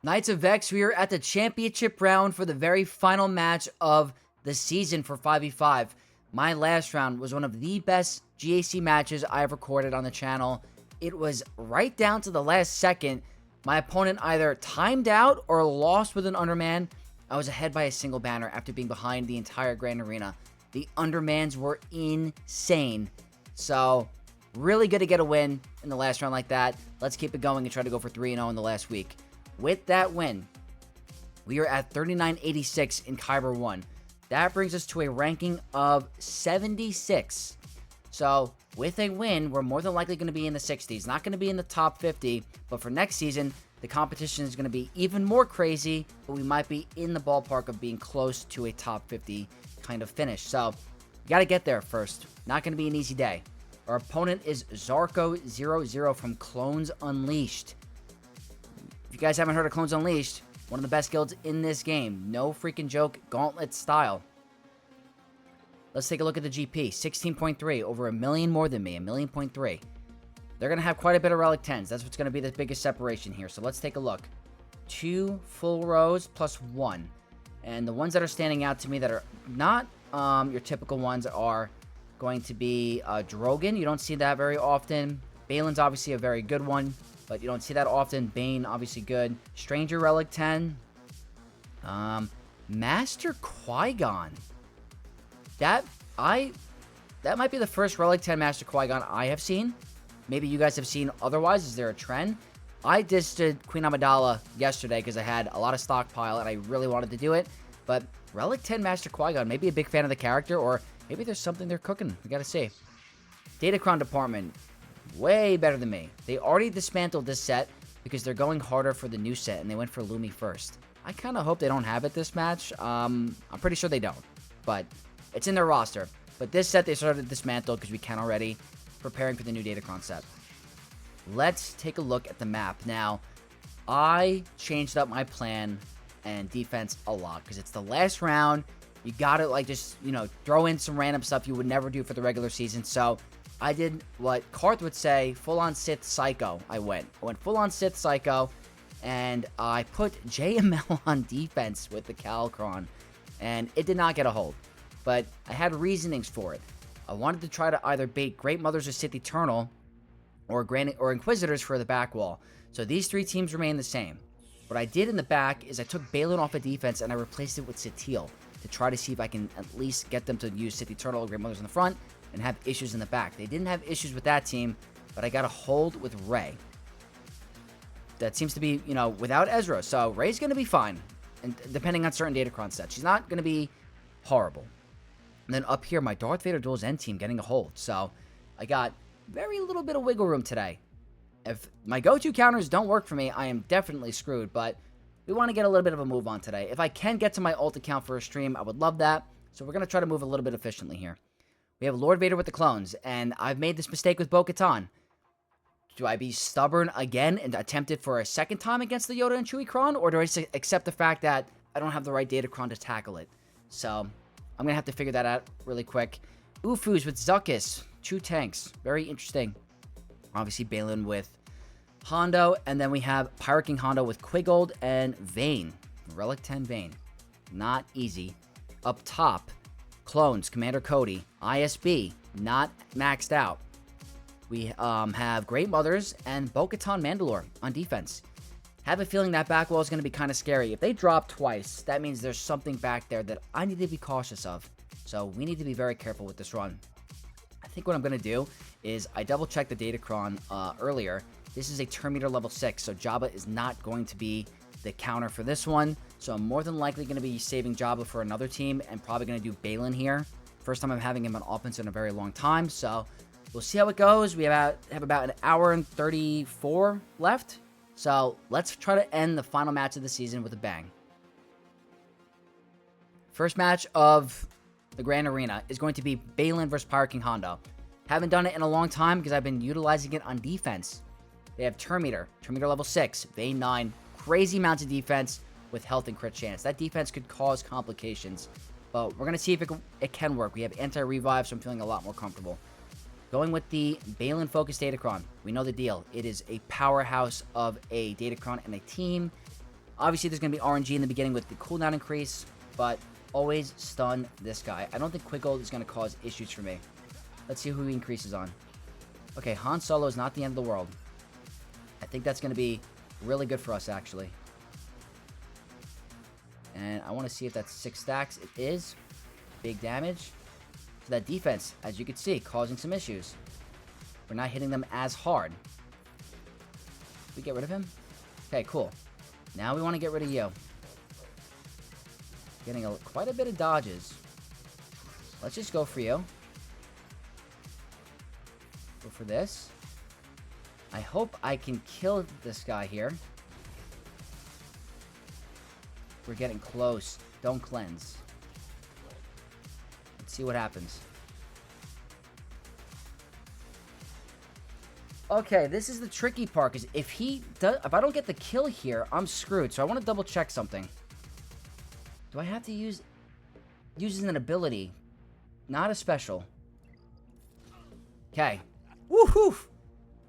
Knights of Vex, we are at the championship round for the very final match of the season for 5v5. My last round was one of the best GAC matches I have recorded on the channel. It was right down to the last second. My opponent either timed out or lost with an Underman. I was ahead by a single banner after being behind the entire Grand Arena. The Undermans were insane. So, really good to get a win in the last round like that. Let's keep it going and try to go for 3-0 in the last week. With that win, we are at 3986 in Kyber 1. That brings us to a ranking of 76. So, with a win, we're more than likely going to be in the 60s. Not going to be in the top 50, but for next season, the competition is going to be even more crazy, but we might be in the ballpark of being close to a top 50 kind of finish. So, you got to get there first. Not going to be an easy day. Our opponent is Zarko00 from Clones Unleashed. If you guys haven't heard of Clones Unleashed, one of the best guilds in this game. No freaking joke, gauntlet style. Let's take a look at the GP. 16.3, over a million more than me, 1.3. They're going to have quite a bit of Relic 10s. That's what's going to be the biggest separation here. So let's take a look. 2 full rows plus 1. And the ones that are standing out to me that are not your typical ones are going to be Drogon. You don't see that very often. Baylan's obviously a very good one, but you don't see that often. Bane, obviously good. Stranger Relic 10. Master Qui-Gon. That might be the first Relic 10 Master Qui-Gon I have seen. Maybe you guys have seen otherwise. Is there a trend? I just did Queen Amidala yesterday because I had a lot of stockpile and I really wanted to do it. But Relic 10 Master Qui-Gon, maybe a big fan of the character, or maybe there's something they're cooking. We gotta see. Datacron department, way better than me. They already dismantled this set because they're going harder for the new set, and they went for Lumi first. I kind of hope they don't have it this match. I'm pretty sure they don't, but it's in their roster. But this set they started to dismantle because we can already, preparing for the new Datacron set. Let's take a look at the map. Now, I changed up my plan and defense a lot because it's the last round. You gotta, like, just, you know, throw in some random stuff you would never do for the regular season. So, I did what Karth would say, full-on Sith Psycho. I went full-on Sith Psycho, and I put JML on defense with the Calcron, and it did not get a hold. But I had reasonings for it. I wanted to try to either bait Great Mothers of Sith Eternal or Inquisitors for the back wall. So these three teams remain the same. What I did in the back is I took Baylan off of defense and I replaced it with Satele to try to see if I can at least get them to use Sith Eternal or Great Mothers in the front and have issues in the back. They didn't have issues with that team, but I got a hold with Rey. That seems to be, you know, without Ezra. So Rey's going to be fine, and depending on certain Datacron sets. She's not going to be horrible. And then up here, my Darth Vader Dual Zen team getting a hold. So I got very little bit of wiggle room today. If my go-to counters don't work for me, I am definitely screwed. But we want to get a little bit of a move on today. If I can get to my ult account for a stream, I would love that. So we're going to try to move a little bit efficiently here. We have Lord Vader with the clones, and I've made this mistake with Bo Katan. Do I be stubborn again and attempt it for a second time against the Yoda and Chewie Kron, or do I just accept the fact that I don't have the right Datacron to tackle it? So I'm going to have to figure that out really quick. Ufus with Zuckuss, 2 tanks, very interesting. Obviously Baylan with Hondo, and then we have Pirate King Hondo with Quigold and Vane. Relic 10 Vane. Not easy. Up top, Clones, Commander Cody, ISB, not maxed out. We have Great Mothers and Bo Katan Mandalore on defense. Have a feeling that back wall is going to be kind of scary. If they drop twice, that means there's something back there that I need to be cautious of. So we need to be very careful with this run. I think what I'm going to do is I double-checked the Datacron earlier. This is a turn meter level 6, so Jabba is not going to be the counter for this one. So I'm more than likely going to be saving Jabba for another team and probably going to do Baylan here. First time I'm having him on offense in a very long time, so we'll see how it goes. We have about an hour and 34 left. So let's try to end the final match of the season with a bang. First match of the Grand Arena is going to be Baylan versus Pirate King Hondo. Haven't done it in a long time because I've been utilizing it on defense. They have turn meter level 6, Vane 9, crazy amounts of defense with health and crit chance. That defense could cause complications, but we're going to see if it can work. We have anti-revive, so I'm feeling a lot more comfortable. Going with the Baylan-focused Datacron. We know the deal. It is a powerhouse of a Datacron and a team. Obviously, there's going to be RNG in the beginning with the cooldown increase, but always stun this guy. I don't think Quick Gold is going to cause issues for me. Let's see who he increases on. Okay, Han Solo is not the end of the world. I think that's going to be really good for us, actually. And I want to see if that's 6 stacks. It is. Big damage. So that defense, as you can see, causing some issues. We're not hitting them as hard. Did we get rid of him? Okay, cool. Now we want to get rid of you. Getting quite a bit of dodges. Let's just go for you. Go for this. I hope I can kill this guy here. We're getting close. Don't cleanse. Let's see what happens. Okay, this is the tricky part, because if I don't get the kill here, I'm screwed. So I want to double check something. Do I have to use an ability? Not a special. Okay. Woohoo!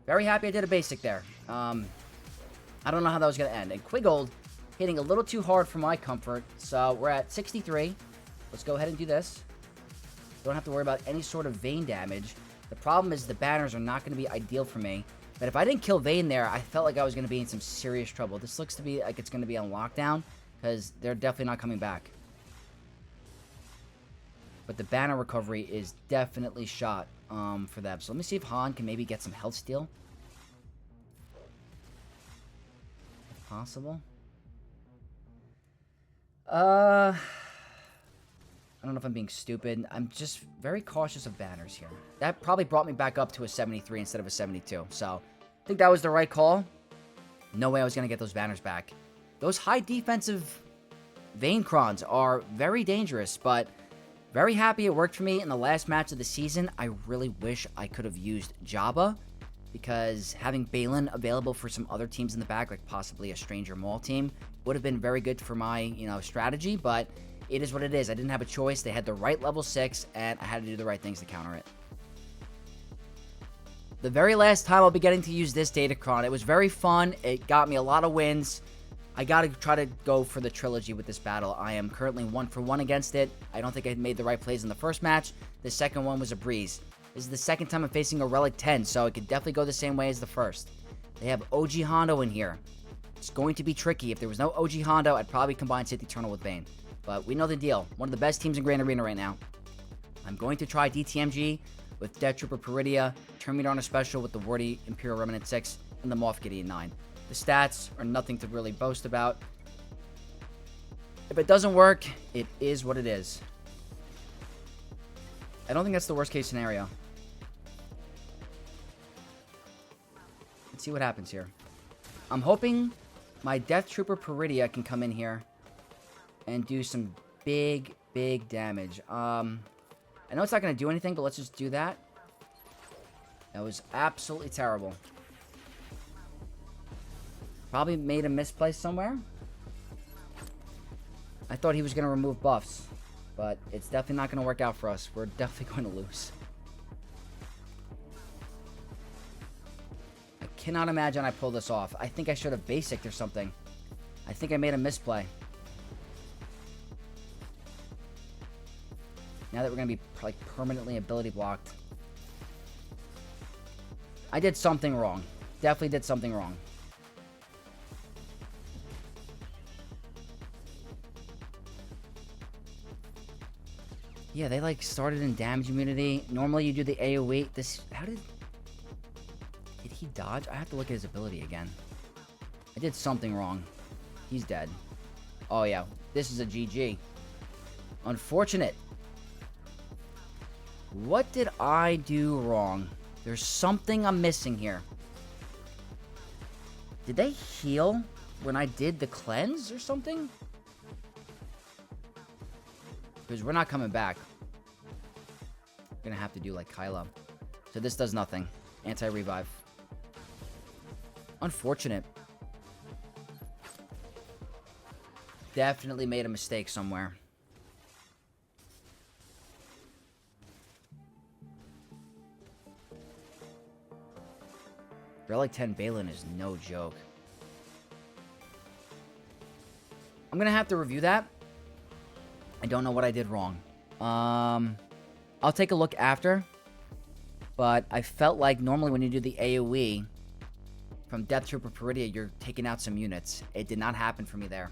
Very happy I did a basic there. I don't know how that was going to end. And Quiggold hitting a little too hard for my comfort. So we're at 63. Let's go ahead and do this. Don't have to worry about any sort of vein damage. The problem is the banners are not going to be ideal for me. But if I didn't kill Vayne there, I felt like I was going to be in some serious trouble. This looks to be like it's going to be on lockdown, because they're definitely not coming back. But the banner recovery is definitely shot for them. So let me see if Han can maybe get some health steal. If possible. I don't know if I'm being stupid. I'm just very cautious of banners here. That probably brought me back up to a 73 instead of a 72. So, I think that was the right call. No way I was going to get those banners back. Those high defensive Vayne Crons are very dangerous, but very happy it worked for me in the last match of the season. I really wish I could have used Jabba, because having Baylan available for some other teams in the back, like possibly a Stranger Maul team, would have been very good for my, strategy, but it is what it is. I didn't have a choice. They had the right level 6, and I had to do the right things to counter it. The very last time I'll be getting to use this Datacron. It was very fun. It got me a lot of wins. I got to try to go for the trilogy with this battle. I am currently 1-for-1 against it. I don't think I made the right plays in the first match. The second one was a breeze. This is the second time I'm facing a Relic 10, so it could definitely go the same way as the first. They have OG Hondo in here. It's going to be tricky. If there was no OG Hondo, I'd probably combine Sith Eternal with Bane. But we know the deal. One of the best teams in Grand Arena right now. I'm going to try DTMG with Death Trooper Peridia, Terminator on a special with the Wardy Imperial Remnant 6, and the Moff Gideon 9. The stats are nothing to really boast about. If it doesn't work, it is what it is. I don't think that's the worst case scenario. Let's see what happens here. I'm hoping my Death Trooper Peridia can come in here and do some big, big damage. I know it's not going to do anything, but let's just do that. That was absolutely terrible. Probably made a misplay somewhere. I thought he was going to remove buffs, but it's definitely not going to work out for us. We're definitely going to lose. I cannot imagine I pulled this off. I think I should have basicked or something. I think I made a misplay. Now that we're going to be like permanently ability blocked. I did something wrong. Definitely did something wrong. Yeah, they like started in damage immunity. Normally you do the AoE. How did he dodge? I have to look at his ability again. I did something wrong. He's dead. Oh yeah, this is a GG. Unfortunate. What did I do wrong? There's something I'm missing here. Did they heal when I did the cleanse or something? Because we're not coming back. We're gonna have to do like Kylo. So this does nothing. Anti-revive. Unfortunate. Definitely made a mistake somewhere. Relic 10 Baylan is no joke. I'm going to have to review that. I don't know what I did wrong. I'll take a look after. But I felt like normally when you do the AoE from Death Trooper Peridia, you're taking out some units. It did not happen for me there.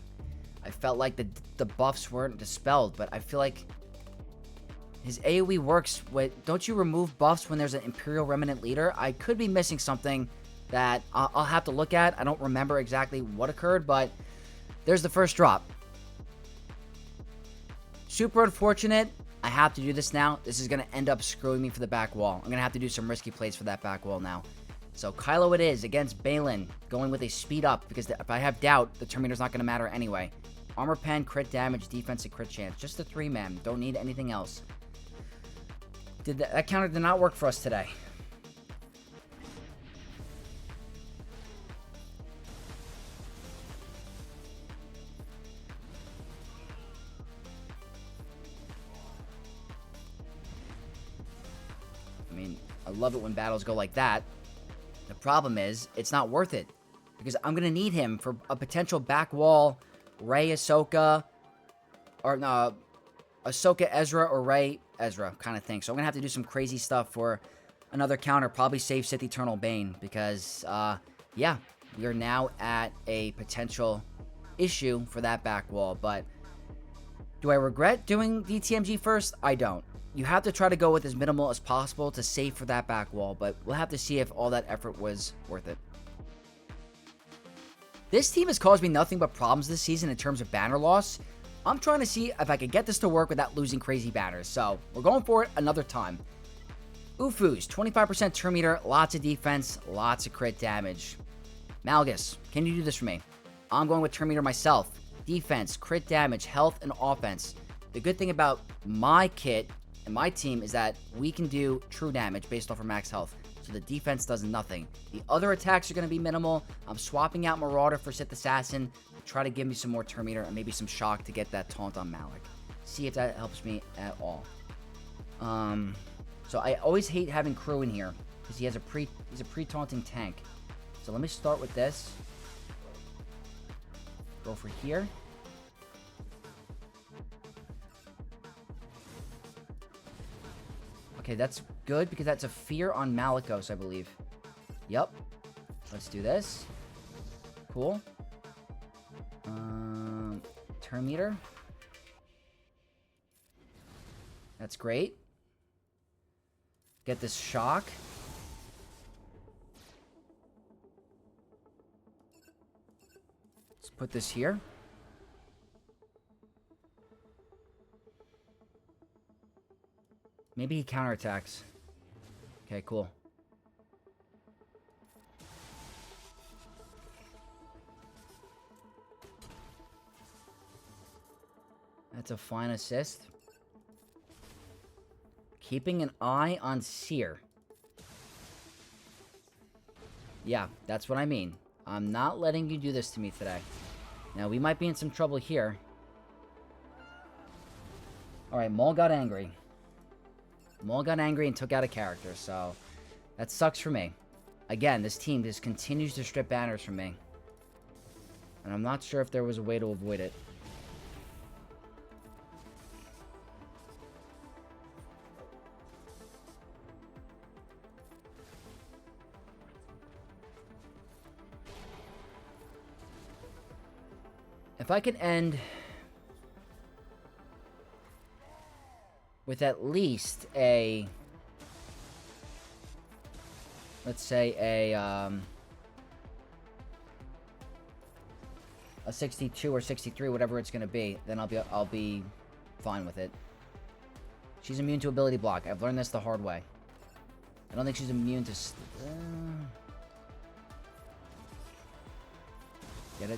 I felt like the buffs weren't dispelled, but I feel like his AoE works with... Don't you remove buffs when there's an Imperial Remnant leader? I could be missing something that I'll have to look at. I don't remember exactly what occurred, but there's the first drop. Super unfortunate. I have to do this now. This is going to end up screwing me for the back wall. I'm going to have to do some risky plays for that back wall now. So Kylo it is against Baylan, going with a speed up, because if I have doubt, the Terminator's not going to matter anyway. Armor pen, crit damage, defense, and crit chance. Just a 3-man. Don't need anything else. That counter did not work for us today. I mean, I love it when battles go like that. The problem is, it's not worth it. Because I'm going to need him for a potential back wall Rey Ahsoka, or no, Ahsoka Ezra or Rey Ezra kind of thing. So I'm going to have to do some crazy stuff for another counter. Probably save Sith Eternal Bane because, yeah, we are now at a potential issue for that back wall. But do I regret doing DTMG first? I don't. You have to try to go with as minimal as possible to save for that back wall, but we'll have to see if all that effort was worth it. This team has caused me nothing but problems this season in terms of banner loss. I'm trying to see if I can get this to work without losing crazy banners, so we're going for it another time. Ufu's 25% turn meter, lots of defense, lots of crit damage. Malgus, can you do this for me? I'm going with turn meter myself. Defense, crit damage, health, and offense. The good thing about my kit and my team is that we can do true damage based off our max health. So the defense does nothing. The other attacks are going to be minimal. I'm swapping out Marauder for Sith Assassin to try to give me some more turn meter and maybe some shock to get that taunt on Malik. See if that helps me at all. So I always hate having crew in here because he's a pre-taunting tank. So let me start with this. Go for here. Okay, that's good because that's a fear on Malgus, I believe. Yep. Let's do this. Cool. Turn meter. That's great. Get this shock. Let's put this here. Maybe he counterattacks. Okay, cool. That's a fine assist. Keeping an eye on Seer. Yeah, that's what I mean. I'm not letting you do this to me today. Now, we might be in some trouble here. Alright, Maul got angry. Maul got angry and took out a character, so that sucks for me. Again, this team just continues to strip banners from me. And I'm not sure if there was a way to avoid it. If I could end with at least a, let's say a 62 or 63, whatever it's going to be, then I'll be fine with it. She's immune to ability block. I've learned this the hard way. I don't think she's immune to...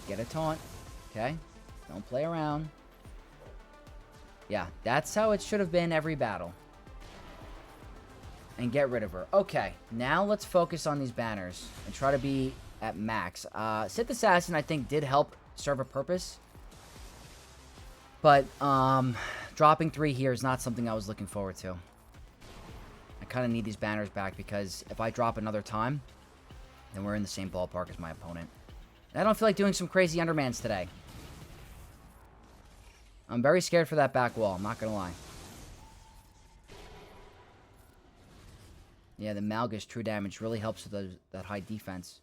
Get a taunt. Okay? Don't play around. Yeah, that's how it should have been every battle. And get rid of her. Okay, now let's focus on these banners and try to be at max. Sith Assassin, I think, did help serve a purpose. But, dropping 3 here is not something I was looking forward to. I kind of need these banners back because if I drop another time, then we're in the same ballpark as my opponent. And I don't feel like doing some crazy undermans today. I'm very scared for that back wall. I'm not going to lie. Yeah, the Malgus true damage really helps with that high defense.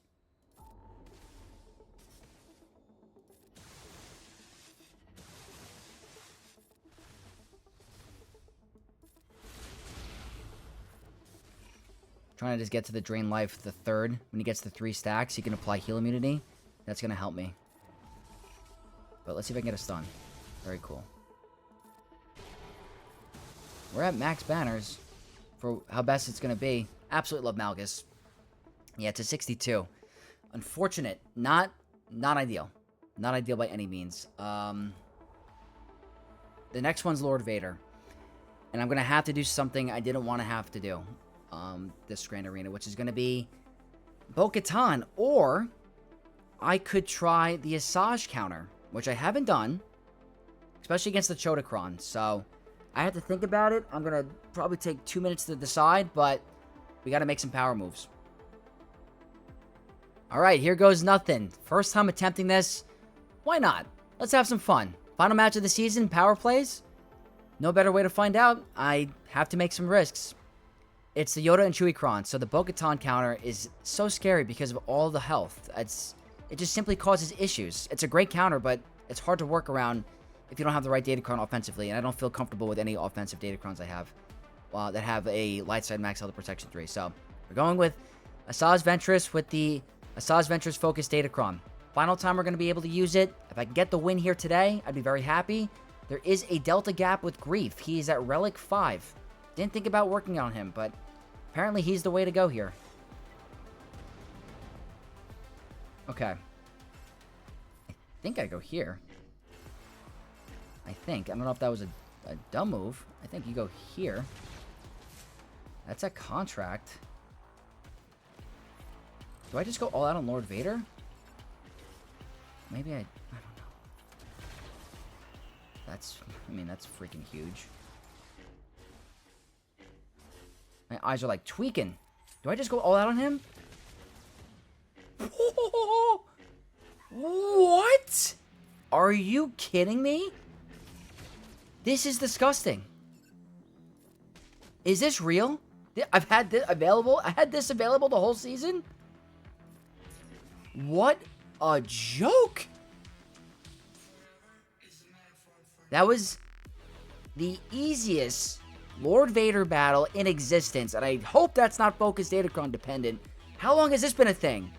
Trying to just get to the Drain Life the third. When he gets the 3 stacks, he can apply heal immunity. That's going to help me. But let's see if I can get a stun. Very cool. We're at max banners for how best it's going to be. Absolutely love Malgus. Yeah, it's a 62. Unfortunate. Not ideal. Not ideal by any means. The next one's Lord Vader. And I'm going to have to do something I didn't want to have to do. This Grand Arena, which is going to be Bo Katan, or I could try the Asajj counter, which I haven't done, especially against the Chodakron, so I have to think about it. I'm going to probably take 2 minutes to decide, but we got to make some power moves. Alright, here goes nothing. First time attempting this. Why not? Let's have some fun. Final match of the season, power plays. No better way to find out. I have to make some risks. It's the Yoda and Chewie-Kron, so the Bo-Katan counter is so scary because of all the health. It just simply causes issues. It's a great counter, but it's hard to work around if you don't have the right Datacron offensively, and I don't feel comfortable with any offensive Datacrons I have that have a light side max health protection 3. So we're going with Asajj Ventress with the Asajj Ventress focused Datacron. Final time we're going to be able to use it. If I can get the win here today, I'd be very happy. There is a Delta gap with Grief. He's at Relic 5. Didn't think about working on him, but apparently he's the way to go here. Okay. I think I go here. I don't know if that was a dumb move. I think you go here. That's a contract. Do I just go all out on Lord Vader? Maybe I don't know. That's freaking huge. My eyes are like tweaking. Do I just go all out on him? What? Are you kidding me? This is disgusting. Is this real? I've had this available. I had this available the whole season? What a joke. That was the easiest Lord Vader battle in existence, and I hope that's not focused Datacron dependent. How long has this been a thing?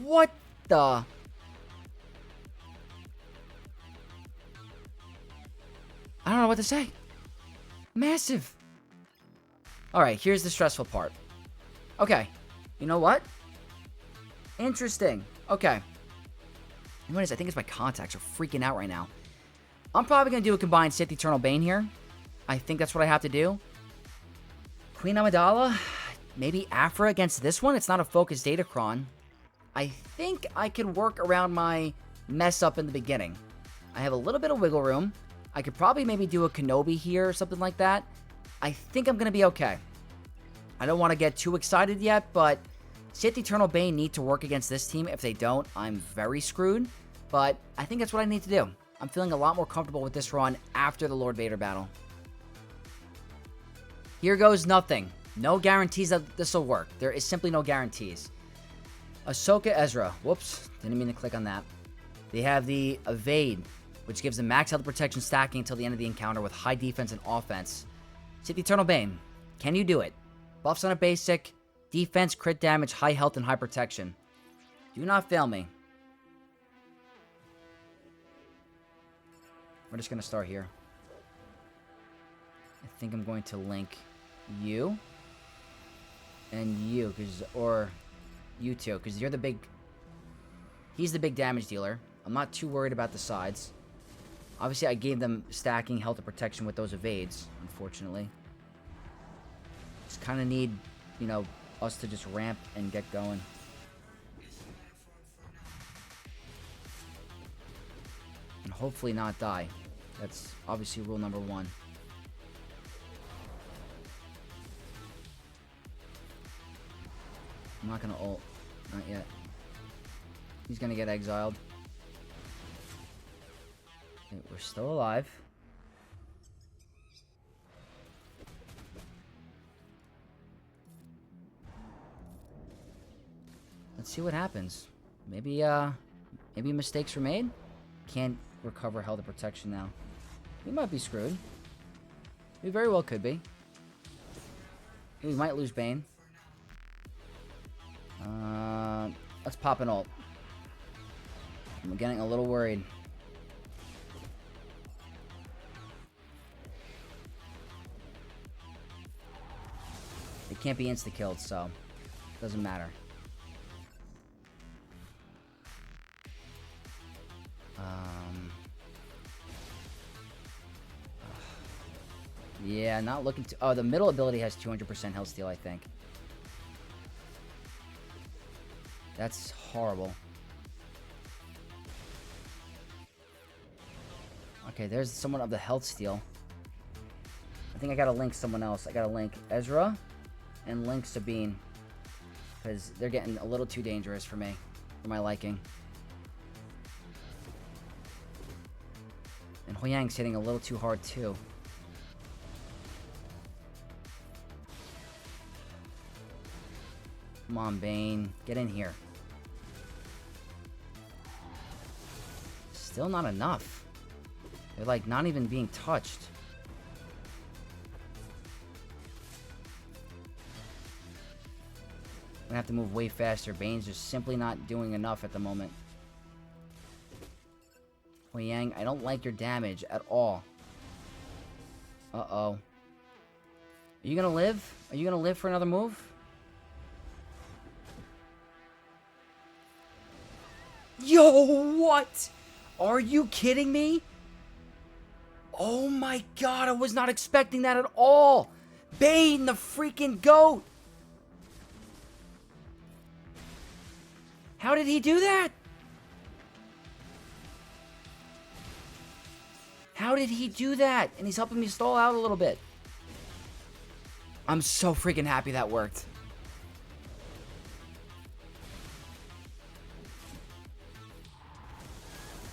What the... I don't know what to say. Massive. Alright, here's the stressful part. Okay. You know what? Interesting. Okay. What is? I think it's my contacts are freaking out right now. I'm probably going to do a combined Sith Eternal Bane here. I think that's what I have to do. Queen Amidala. Maybe Aphra against this one. It's not a focused Datacron. I think I can work around my mess up in the beginning. I have a little bit of wiggle room. I could probably maybe do a Kenobi here or something like that. I think I'm going to be okay. I don't want to get too excited yet, but Sith Eternal Bane need to work against this team. If they don't, I'm very screwed. But I think that's what I need to do. I'm feeling a lot more comfortable with this run after the Lord Vader battle. Here goes nothing. No guarantees that this will work. There is simply no guarantees. Ahsoka Ezra. Whoops. Didn't mean to click on that. They have the Evade, which gives them max health protection stacking until the end of the encounter with high defense and offense. Sith Eternal Bane. Can you do it? Buffs on a basic. Defense, crit damage, high health, and high protection. Do not fail me. We're just going to start here. I think I'm going to link you and you, or you two, because you're the big... He's the big damage dealer. I'm not too worried about the sides. Obviously, I gave them stacking, health, and protection with those evades, unfortunately. Just kind of need, you know, us to just ramp and get going. And hopefully not die. That's obviously rule number 1. I'm not gonna ult. Not yet. He's gonna get exiled. Okay, we're still alive. Let's see what happens. Maybe mistakes were made. Can't recover health and protection now. We might be screwed. We very well could be. We might lose Bane. Let's pop an ult. I'm getting a little worried. It can't be insta-killed, so it doesn't matter. Yeah, not looking to... Oh, the middle ability has 200% health steal, I think. That's horrible. Okay, there's someone of the health steal. I think I gotta link someone else. I gotta link Ezra and link Sabine. Because they're getting a little too dangerous for me. For my liking. And Huyang's hitting a little too hard, too. Come on, Bane. Get in here. Still not enough. They're, like, not even being touched. I'm gonna have to move way faster. Bane's just simply not doing enough at the moment. Huyang, I don't like your damage at all. Uh-oh. Are you gonna live? Are you gonna live for another move? Yo, what? Are you kidding me? Oh my god, I was not expecting that at all. Bane, the freaking GOAT. How did he do that? How did he do that? And he's helping me stall out a little bit. I'm so freaking happy that worked.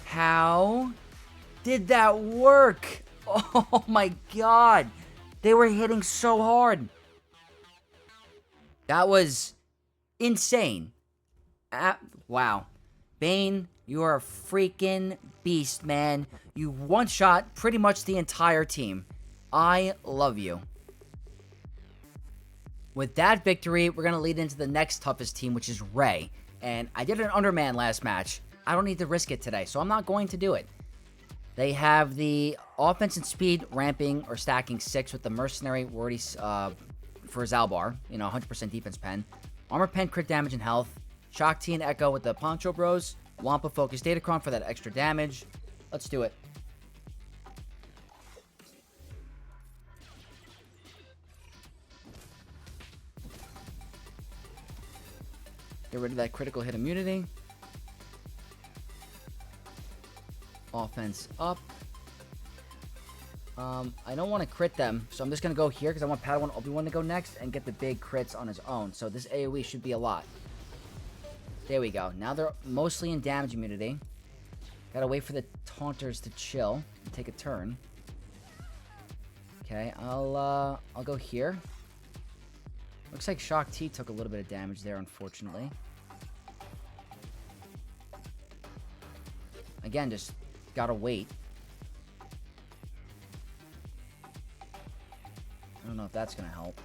How did that work? Oh my god. They were hitting so hard. That was insane. Wow. Bane, you are a freaking beast, man. You one-shot pretty much the entire team. I love you. With that victory, we're going to lead into the next toughest team, which is Rey. And I did an underman last match. I don't need to risk it today, so I'm not going to do it. They have the offense and speed ramping or stacking 6 with the mercenary wordy for Zalbar, 100% defense pen. Armor pen, crit damage and health. Shock T and Echo with the Poncho Bros. Wampa Focus Datacron for that extra damage. Let's do it. Get rid of that critical hit immunity. Offense up. I don't want to crit them, so I'm just going to go here because I want Padawan Obi-Wan to go next and get the big crits on his own. So this AoE should be a lot. There we go. Now they're mostly in damage immunity. Gotta wait for the taunters to chill and take a turn. Okay, I'll go here. Looks like Shock T took a little bit of damage there, unfortunately. Again, just gotta wait. I don't know if that's gonna help.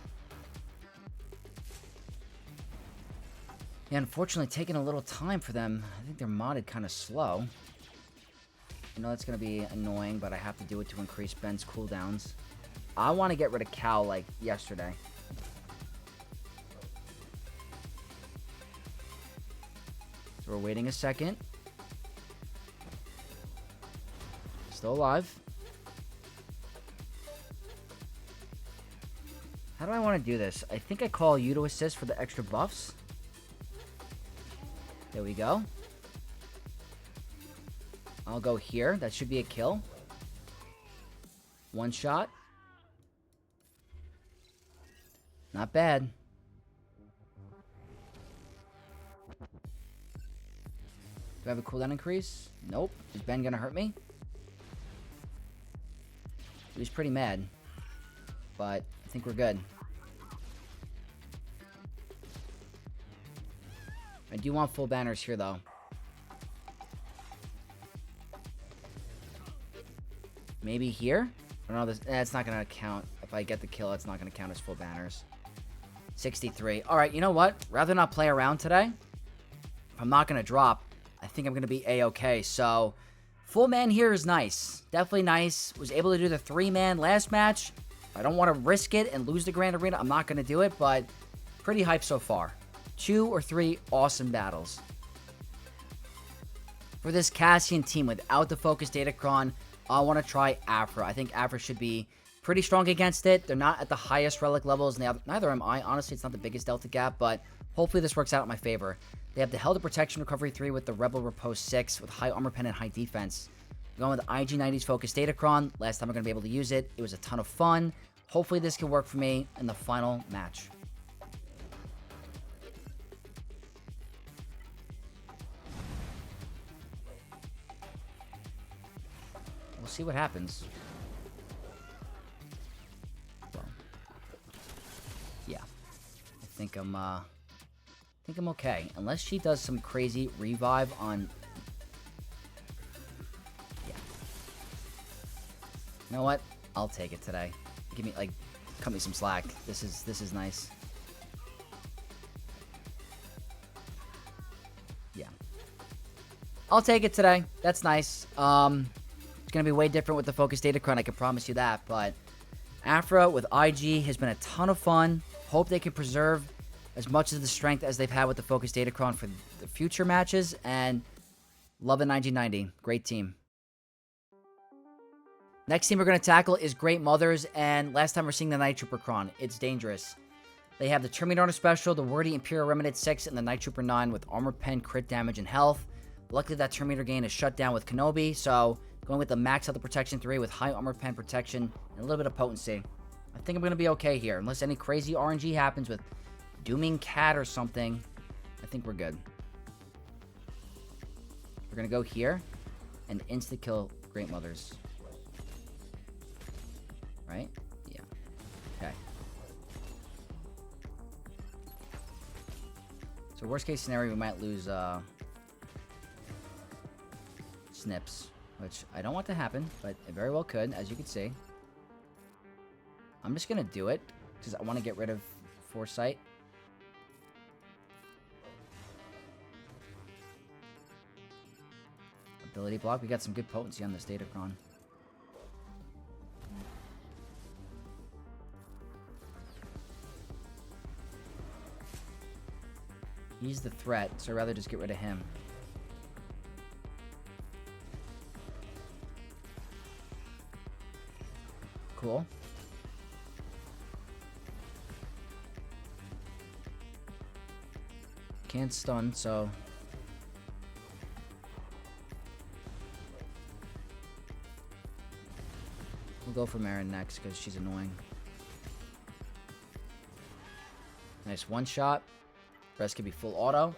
Yeah, unfortunately, taking a little time for them. I think they're modded kind of slow. I know that's going to be annoying, but I have to do it to increase Ben's cooldowns. I want to get rid of Cal like yesterday. So we're waiting a second. Still alive. How do I want to do this? I think I call you to assist for the extra buffs. There we go. I'll go here. That should be a kill. One shot. Not bad. Do I have a cooldown increase? Nope. Is Ben gonna hurt me? He was pretty mad. But I think we're good. I do want full banners here, though. Maybe here? I don't know. That's not going to count. If I get the kill, it's not going to count as full banners. 63. All right, you know what? Rather not play around today. If I'm not going to drop, I think I'm going to be A-okay. So, full man here is nice. Definitely nice. Was able to do the 3-man last match. I don't want to risk it and lose the Grand Arena. I'm not going to do it, but pretty hyped so far. 2 or 3 awesome battles. For this Cassian team without the Focus Datacron, I want to try Aphra. I think Aphra should be pretty strong against it. They're not at the highest relic levels. Neither am I. Honestly, it's not the biggest delta gap, but hopefully this works out in my favor. They have the Held Protection Recovery 3 with the Rebel Repose 6 with high armor pen and high defense. Going with the IG-90's Focus Datacron. Last time I'm going to be able to use it. It was a ton of fun. Hopefully this can work for me in the final match. We'll see what happens. Well, yeah. I think I'm okay. Unless she does some crazy revive on... Yeah. You know what? I'll take it today. Give me, like, cut me some slack. This is nice. Yeah. I'll take it today. That's nice. It's going to be way different with the Focus Datacron, I can promise you that. But Aphra with IG has been a ton of fun. Hope they can preserve as much of the strength as they've had with the Focus Datacron for the future matches. And love the 1990. Great team. Next team we're going to tackle is Great Mothers, and last time we're seeing the Night Trooper Kron. It's dangerous. They have the Terminator Special, the Wordy Imperial Remnant 6, and the Night Trooper 9 with armor pen, crit damage, and health. Luckily, that Terminator gain is shut down with Kenobi, so going with the Max out the Protection 3 with high armor pen protection and a little bit of potency. I think I'm going to be okay here, unless any crazy RNG happens with Dooming Cat or something. I think we're good. We're going to go here and insta-kill Great Mothers. Right? Yeah. Okay. So worst case scenario, we might lose Snips, which I don't want to happen, but it very well could, as you can see. I'm just going to do it, because I want to get rid of Foresight. Ability block. We got some good potency on this Datacron. He's the threat, so I'd rather just get rid of him. Cool. Can't stun, so... we'll go for Marin next, because she's annoying. Nice one shot. Rest could be full auto.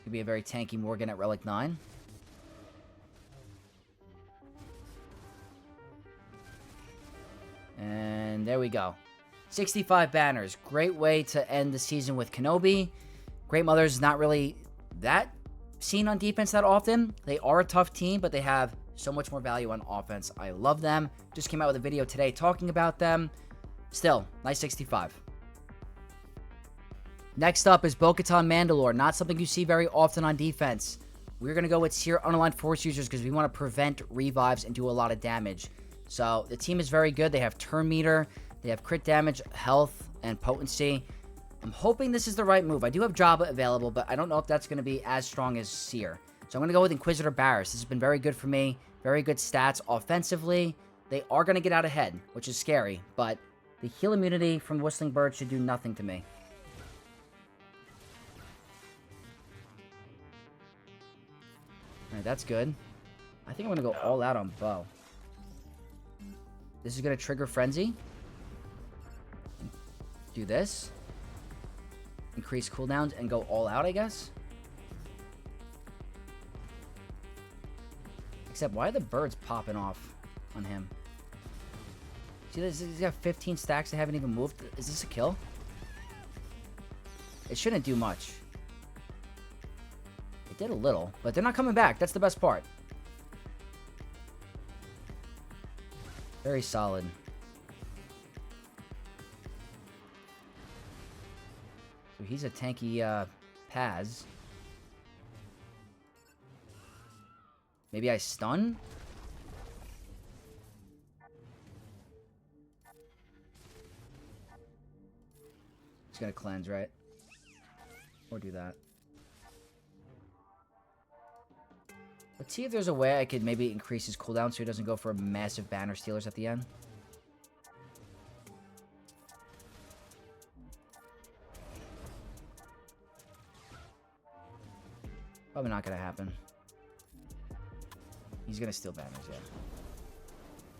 Could be a very tanky Morgan at Relic 9. And there we go. 65 banners. Great way to end the season with Kenobi. Great Mothers is not really that seen on defense that often. They are a tough team, but they have so much more value on offense. I love them. Just came out with a video today talking about them. Still, nice 65. Next up is Bo Katan Mandalore. Not something you see very often on defense. We're going to go with Seer Unaligned Force users because we want to prevent revives and do a lot of damage. So the team is very good. They have turn meter. They have crit damage, health, and potency. I'm hoping this is the right move. I do have Jabba available, but I don't know if that's going to be as strong as Seer. So I'm going to go with Inquisitor Barriss. This has been very good for me. Very good stats offensively. They are going to get out ahead, which is scary. But the heal immunity from Whistling Bird should do nothing to me. Alright, that's good. I think I'm going to go all out on Bo. This is going to trigger Frenzy. Do this. Increase cooldowns and go all out, I guess. Except, why are the birds popping off on him? See, he's got 15 stacks that haven't even moved. Is this a kill? It shouldn't do much. It did a little, but they're not coming back. That's the best part. Very solid. So he's a tanky Paz. Maybe I stun? He's gonna cleanse, right? Or do that. Let's see if there's a way I could maybe increase his cooldown so he doesn't go for massive banner stealers at the end. Probably not gonna happen. He's gonna steal banners, yeah.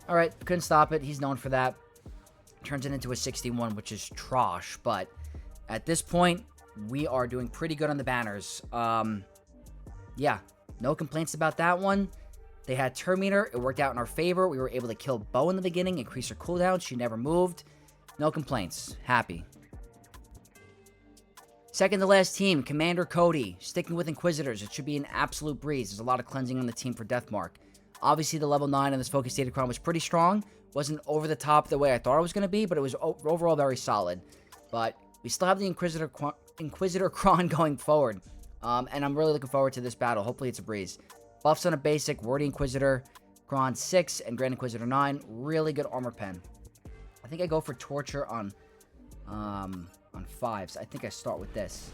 Alright, couldn't stop it. He's known for that. Turns it into a 61, which is trash, but at this point, we are doing pretty good on the banners. Yeah, no complaints about that one. They had Terminator. It worked out in our favor. We were able to kill Bo in the beginning, increase her cooldown. She never moved. No complaints. Happy. Second to last team, Commander Cody. Sticking with Inquisitors. It should be an absolute breeze. There's a lot of cleansing on the team for Deathmark. Obviously, the level 9 in this Focus Datacron was pretty strong. Wasn't over the top the way I thought it was going to be, but it was overall very solid. But we still have the Inquisitor Cron going forward. And I'm really looking forward to this battle. Hopefully it's a breeze. Buffs on a basic, Wordy Inquisitor, Cron 6, and Grand Inquisitor 9. Really good armor pen. I think I go for Torture on 5s. I think I start with this.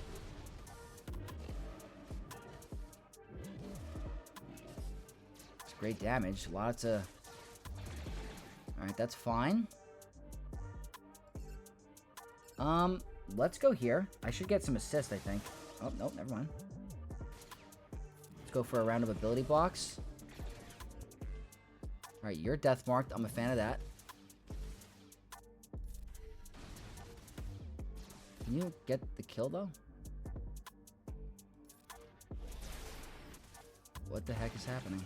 It's great damage. Lots of... Alright, that's fine. Let's go here. I should get some assist, I think. Oh, nope, never mind. Let's go for a round of ability blocks. Alright, you're death marked. I'm a fan of that. Can you get the kill, though? What the heck is happening?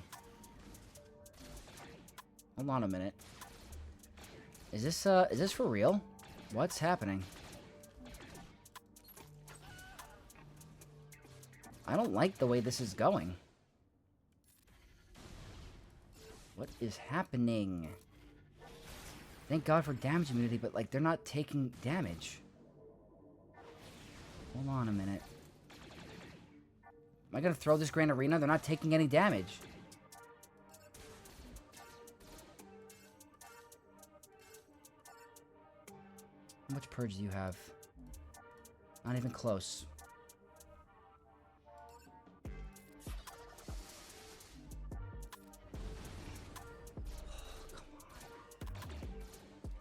Hold on a minute. Is this for real? What's happening? I don't like the way this is going. What is happening? Thank God for damage immunity, but, like, they're not taking damage. Hold on a minute. Am I gonna throw this Grand Arena? They're not taking any damage. How much purge do you have? Not even close.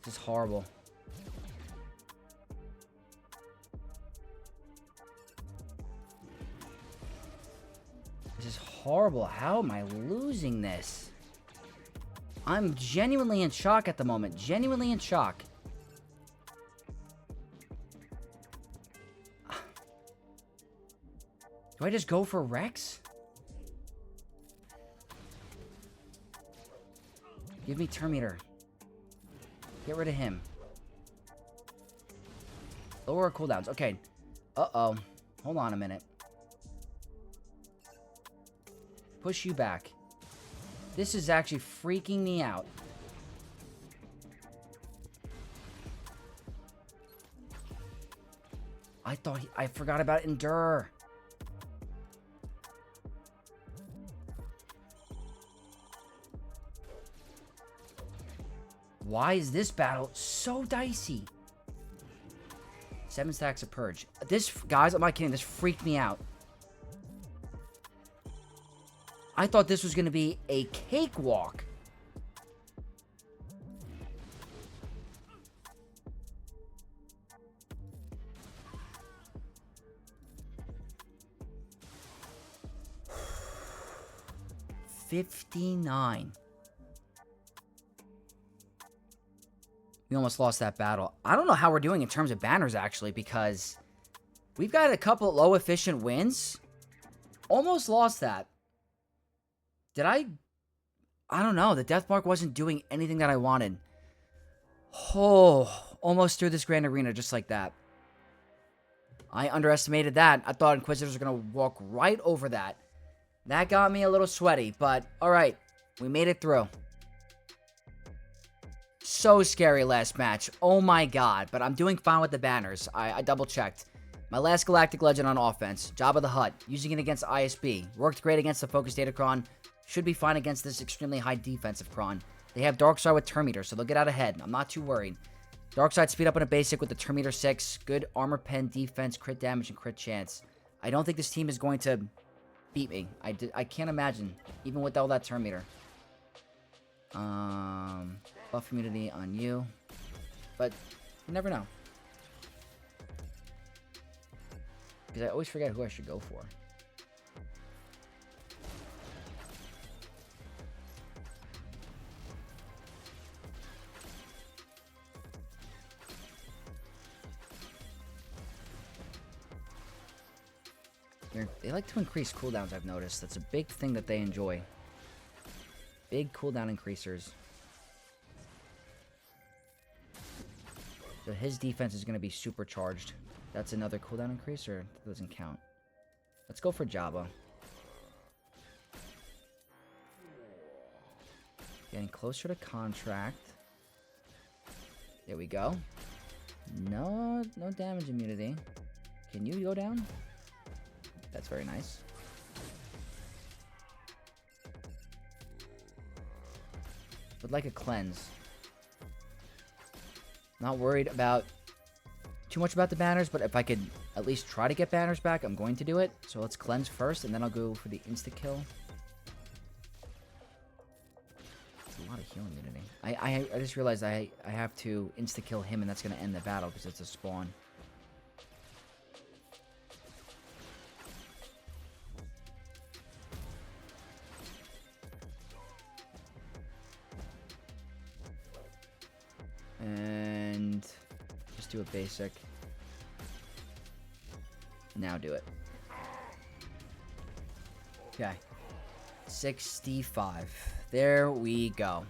This is horrible. This is horrible. How am I losing this? I'm genuinely in shock at the moment. Genuinely in shock. Do I just go for Rex? Give me Terminator. Get rid of him. Lower our cooldowns. Okay. Uh-oh. Hold on a minute. Push you back. This is actually freaking me out. I forgot about Endure. Why is this battle so dicey? 7 stacks of Purge. This, guys, I'm not kidding. This freaked me out. I thought this was going to be a cakewalk. $59. We almost lost that battle. I don't know how we're doing in terms of banners, actually, because we've got a couple low-efficient wins. Almost lost that. Did I don't know. The Deathmark wasn't doing anything that I wanted. Oh, almost through this Grand Arena just like that. I underestimated that. I thought Inquisitors were going to walk right over that. That got me a little sweaty, but alright. We made it through. So scary last match. Oh my god. But I'm doing fine with the banners. I double-checked. My last Galactic Legend on offense, Jabba the Hutt, using it against ISB. Worked great against the Focus Datacron. Should be fine against this extremely high defensive Kron. They have Darkseid with Terminator, so they'll get out ahead. I'm not too worried. Darkseid speed up in a basic with the Terminator 6. Good armor pen, defense, crit damage, and crit chance. I don't think this team is going to beat me. I can't imagine, even with all that Terminator. Buff immunity on you. But you never know. Because I always forget who I should go for. They like to increase cooldowns, I've noticed. That's a big thing that they enjoy. Big cooldown increasers. So his defense is going to be supercharged. That's another cooldown increase, or that doesn't count? Let's go for Jabba. Getting closer to contract. There we go. No damage immunity. Can you go down? That's very nice. Would like a cleanse. Not worried about too much about the banners, but if I could at least try to get banners back, I'm going to do it. So let's cleanse first, and then I'll go for the insta-kill. It's a lot of healing immunity. I just realized I have to insta-kill him, and that's going to end the battle because it's a spawn. And just do a basic. Now do it. Okay. 65. There we go.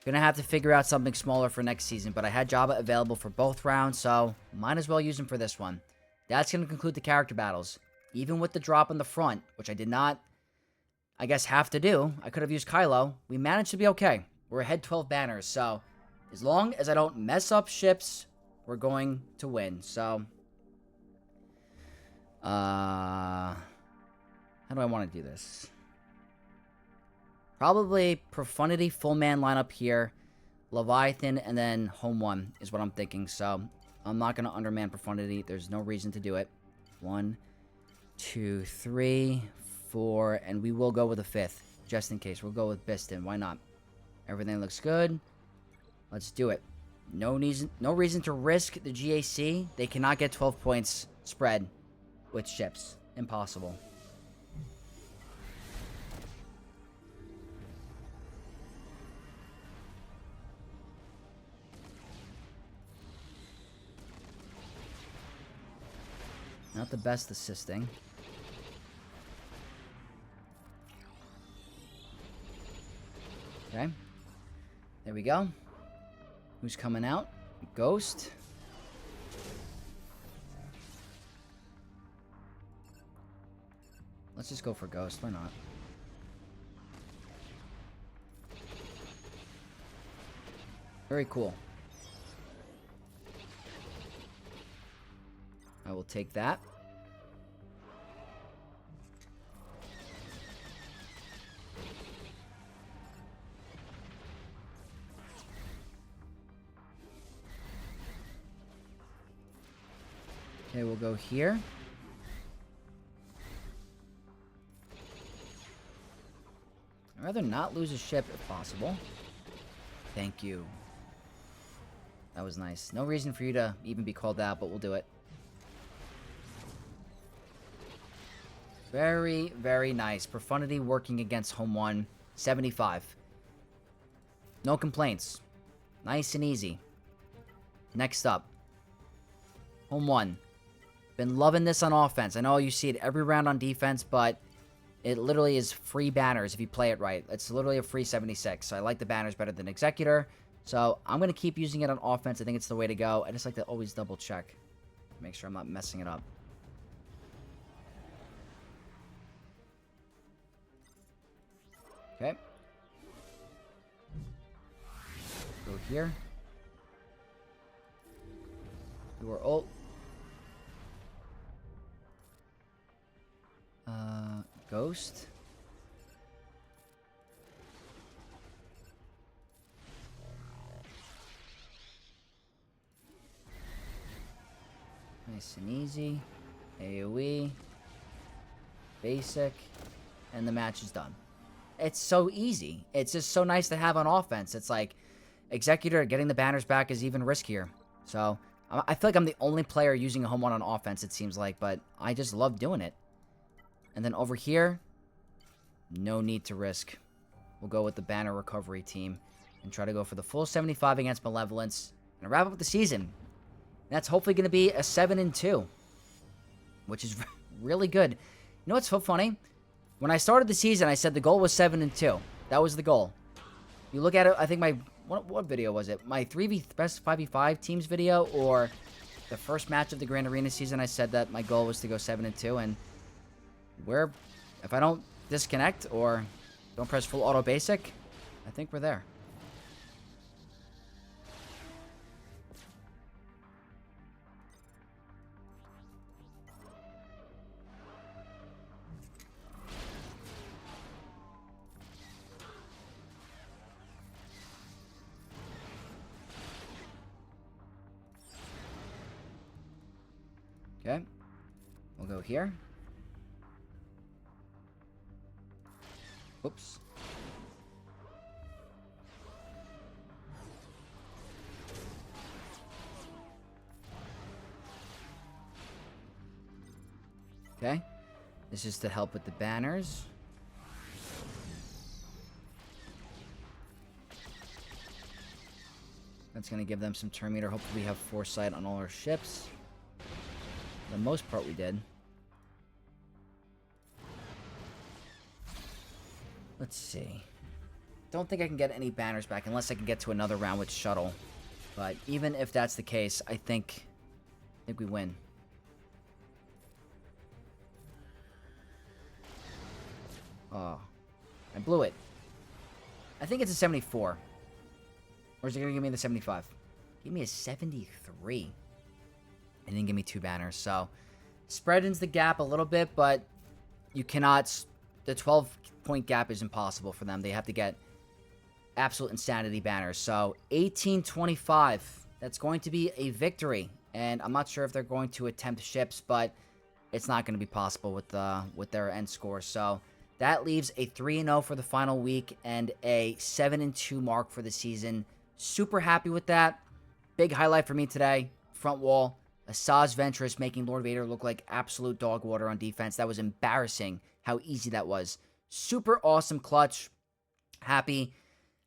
Gonna have to figure out something smaller for next season, but I had Jabba available for both rounds, so might as well use him for this one. That's gonna conclude the character battles. Even with the drop in the front, which I did not, I guess, have to do. I could have used Kylo. We managed to be okay. We're ahead 12 banners, so as long as I don't mess up ships, we're going to win. So, how do I want to do this? Probably Profundity, full man lineup here, Leviathan, and then Home 1 is what I'm thinking. So, I'm not going to underman Profundity. There's no reason to do it. 1, 2, 3, 4, and we will go with a 5th, just in case. We'll go with Biston. Why not? Everything looks good. Let's do it. No reason to risk the GAC. They cannot get 12 points spread with ships. Impossible. Not the best assisting. Okay. There we go. Who's coming out? Ghost. Let's just go for Ghost. Why not? Very cool. I will take that. Okay, we'll go here. I'd rather not lose a ship if possible. Thank you. That was nice. No reason for you to even be called out, but we'll do it. Very, very nice. Profundity working against Home 1. 75. No complaints. Nice and easy. Next up. Home 1. Been loving this on offense. I know you see it every round on defense, but it literally is free banners if you play it right. It's literally a free 76. So I like the banners better than Executor. So I'm going to keep using it on offense. I think it's the way to go. I just like to always double check. Make sure I'm not messing it up. Okay. Go here. Do our ult. Ghost. Nice and easy. AoE. Basic. And the match is done. It's so easy. It's just so nice to have on offense. It's like, Executor getting the banners back is even riskier. So, I feel like I'm the only player using a home run on offense, it seems like, but I just love doing it. And then over here, no need to risk. We'll go with the banner recovery team and try to go for the full 75 against Malevolence and wrap up the season. And that's hopefully going to be a 7-2, which is really good. You know what's so funny? When I started the season, I said the goal was 7-2. That was the goal. You look at it, I think my... What video was it? My 3v best 5v5 teams video, or the first match of the Grand Arena season, I said that my goal was to go 7-2, and if I don't disconnect or don't press full auto basic, I think we're there. Okay, we'll go here. Oops. Okay, this is to help with the banners. That's going to give them some turn meter. Hopefully we have foresight on all our ships. For the most part, we did. Let's see. Don't think I can get any banners back unless I can get to another round with shuttle. But even if that's the case, I think we win. Oh, I blew it. I think it's a 74. Or is it going to give me the 75? Give me a 73. And then give me 2 banners. So, spreadens the gap a little bit, but you cannot... The 12-point gap is impossible for them. They have to get absolute insanity banners. So, 18-25. That's going to be a victory. And I'm not sure if they're going to attempt ships, but it's not going to be possible with their end score. So, that leaves a 3-0 for the final week and a 7-2 mark for the season. Super happy with that. Big highlight for me today. Front wall. Asajj Ventress making Lord Vader look like absolute dog water on defense. That was embarrassing how easy that was. Super awesome clutch. Happy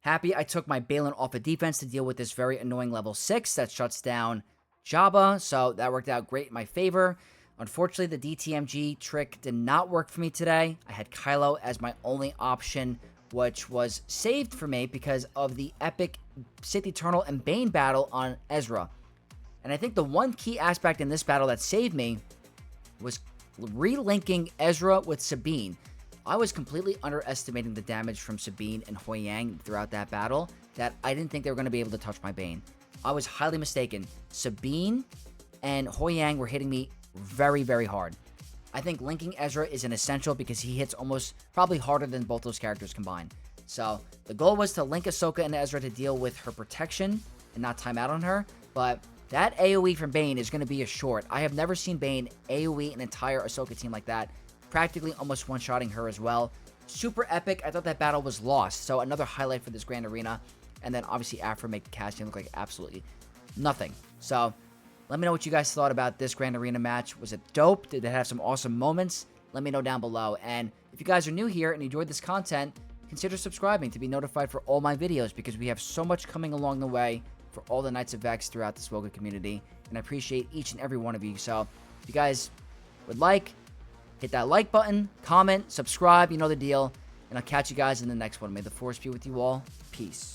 I took my Baylan off of defense to deal with this very annoying level 6 that shuts down Jabba. So that worked out great in my favor. Unfortunately, the DTMG trick did not work for me today. I had Kylo as my only option, which was saved for me because of the epic Sith Eternal and Bane battle on Ezra. And I think the one key aspect in this battle that saved me was relinking Ezra with Sabine. I was completely underestimating the damage from Sabine and Hoi Yang throughout that battle, that I didn't think they were going to be able to touch my Bane. I was highly mistaken. Sabine and Hoi Yang were hitting me very, very hard. I think linking Ezra is an essential because he hits almost probably harder than both those characters combined. So the goal was to link Ahsoka and Ezra to deal with her protection and not time out on her, but that AoE from Bane is going to be a short. I have never seen Bane AoE an entire Ahsoka team like that, practically almost one-shotting her as well. Super epic. I thought that battle was lost, so another highlight for this Grand Arena. And then obviously Aphra make Cassian look like absolutely nothing. So let me know what you guys thought about this Grand Arena match. Was it dope? Did it have some awesome moments? Let me know down below. And if you guys are new here and enjoyed this content, consider subscribing to be notified for all my videos, because we have so much coming along the way for all the Knights of Vex throughout the Swoga community, and I appreciate each and every one of you. So if you guys would like, hit that like button, comment, subscribe, you know the deal, and I'll catch you guys in the next one. May the Force be with you all. Peace.